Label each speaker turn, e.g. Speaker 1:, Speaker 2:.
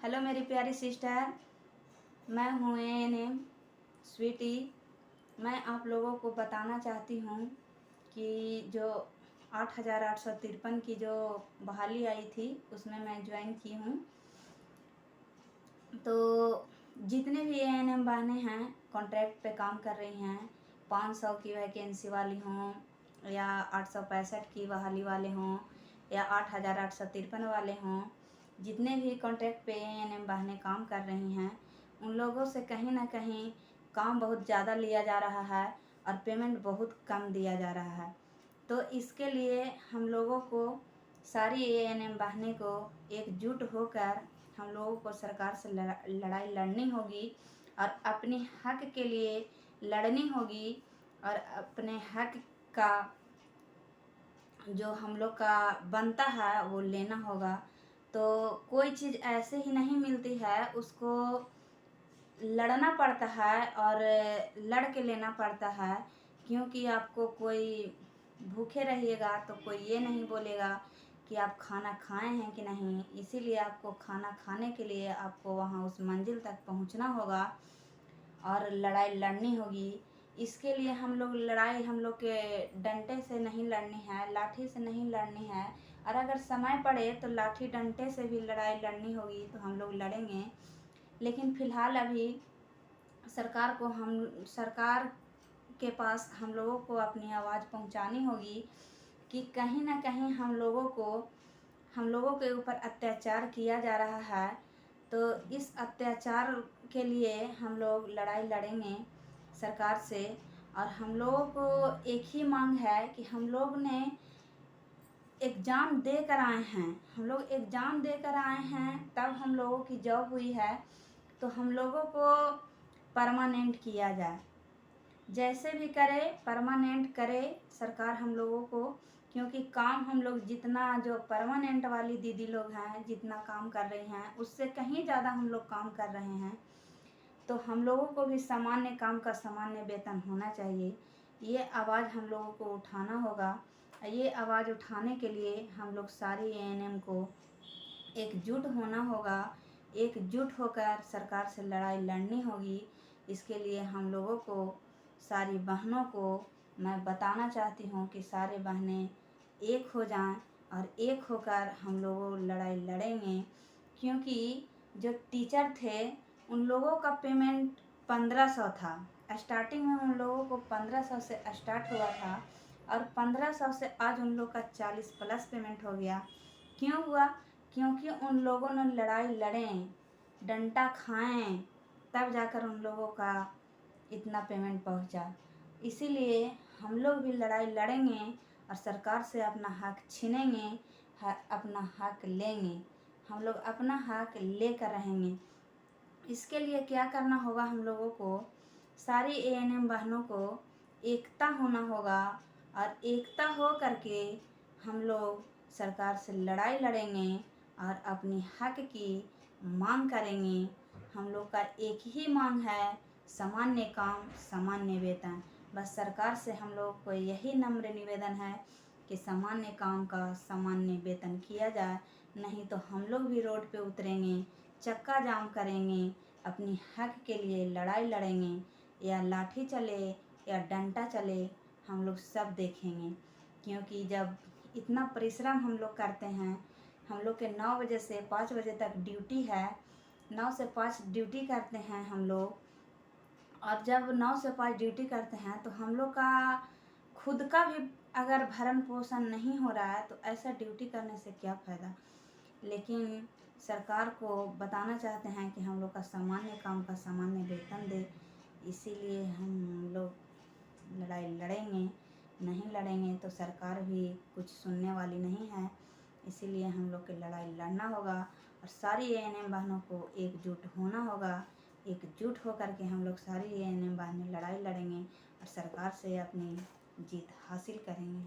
Speaker 1: Hello मेरी प्यारी sister, मैं हूँ एएनएम स्वीटी। मैं आप लोगों को बताना चाहती हूँ कि जो 8,853 की जो बहाली आई थी उसमें मैं ज्वाइन की हूँ। तो जितने भी एएनएम बहनें हैं कॉन्ट्रैक्ट पे काम कर रही हैं, 500 की वैकेंसी वाली हों या 865 की बहाली वाले हों या 8,853 वाले हों, जितने भी कॉन्ट्रैक्ट पे एएनएम बहनें काम कर रही हैं उन लोगों से कहीं ना कहीं काम बहुत ज़्यादा लिया जा रहा है और पेमेंट बहुत कम दिया जा रहा है। तो इसके लिए हम लोगों को सारी एएनएम बहनें को एकजुट होकर हम लोगों को सरकार से लड़ाई लड़नी होगी और अपने हक के लिए लड़नी होगी और अपने हक का जो हम लोग का बनता है वो लेना होगा। तो कोई चीज़ ऐसे ही नहीं मिलती है, उसको लड़ना पड़ता है और लड़ के लेना पड़ता है, क्योंकि आपको कोई भूखे रहिएगा तो कोई ये नहीं बोलेगा कि आप खाना खाए हैं कि नहीं। इसीलिए आपको खाना खाने के लिए आपको वहाँ उस मंजिल तक पहुँचना होगा और लड़ाई लड़नी होगी। इसके लिए हम लोग के डंडे से नहीं लड़नी है, लाठी से नहीं लड़नी है, और अगर समय पड़े तो लाठी डंडे से भी लड़ाई लड़नी होगी तो हम लोग लड़ेंगे। लेकिन फ़िलहाल अभी सरकार के पास हम लोगों को अपनी आवाज़ पहुंचानी होगी कि कहीं ना कहीं हम लोगों के ऊपर अत्याचार किया जा रहा है। तो इस अत्याचार के लिए हम लोग लड़ाई लड़ेंगे सरकार से। और हम लोगों को एक ही मांग है कि हम लोग ने एग्ज़ाम दे कर आए हैं, तब हम लोगों की जॉब हुई है। तो हम लोगों को परमानेंट किया जाए, जैसे भी करे परमानेंट करे सरकार हम लोगों को, क्योंकि काम हम लोग जितना जो परमानेंट वाली दीदी लोग हैं जितना काम कर रही हैं उससे कहीं ज़्यादा हम लोग काम कर रहे हैं। तो हम लोगों को भी सामान्य काम का सामान्य वेतन होना चाहिए। ये आवाज़ हम लोगों को उठाना होगा। ये आवाज़ उठाने के लिए हम लोग सारी एएनएम को एकजुट होना होगा, एकजुट होकर सरकार से लड़ाई लड़नी होगी। इसके लिए हम लोगों को सारी बहनों को मैं बताना चाहती हूँ कि सारे बहनें एक हो जाएं और एक होकर हम लोग लड़ाई लड़ेंगे। क्योंकि जो टीचर थे उन लोगों का पेमेंट 1500 था, स्टार्टिंग में उन लोगों को 1500 से स्टार्ट हुआ था और 1500 से आज उन लोग का 40 प्लस पेमेंट हो गया। क्यों हुआ? क्योंकि उन लोगों ने लड़ाई लड़ें, डंडा खाएं, तब जाकर उन लोगों का इतना पेमेंट पहुंचा। इसीलिए हम लोग भी लड़ाई लड़ेंगे और सरकार से अपना हक छीनेंगे, अपना हक लेंगे। हम लोग अपना हक लेकर रहेंगे। इसके लिए क्या करना होगा? हम लोगों को सारी एएनएम बहनों को एकता होना होगा और एकता हो करके हम लोग सरकार से लड़ाई लड़ेंगे और अपनी हक की मांग करेंगे। हम लोग का एक ही मांग है, सामान्य काम सामान्य वेतन। बस सरकार से हम लोग को यही नम्र निवेदन है कि सामान्य काम का सामान्य वेतन किया जाए, नहीं तो हम लोग भी रोड पे उतरेंगे, चक्का जाम करेंगे, अपनी हक के लिए लड़ाई लड़ेंगे। या लाठी चले या डंडा चले, हम लोग सब देखेंगे। क्योंकि जब इतना परिश्रम हम लोग करते हैं, हम लोग के 9 बजे से 5 बजे तक ड्यूटी है, 9 से 5 ड्यूटी करते हैं हम लोग। और जब 9 से 5 ड्यूटी करते हैं तो हम लोग का खुद का भी अगर भरण पोषण नहीं हो रहा है तो ऐसा ड्यूटी करने से क्या फ़ायदा। लेकिन सरकार को बताना चाहते हैं कि हम लोग का सामान्य काम का सामान्य वेतन दे। इसीलिए हम लोग लड़ाई लड़ेंगे। नहीं लड़ेंगे तो सरकार भी कुछ सुनने वाली नहीं है। इसीलिए हम लोग की लड़ाई लड़ना होगा और सारी एएनएम बहनों को एकजुट होना होगा। एकजुट होकर के हम लोग सारी एएनएम बहनें लड़ाई लड़ेंगे और सरकार से अपनी जीत हासिल करेंगे।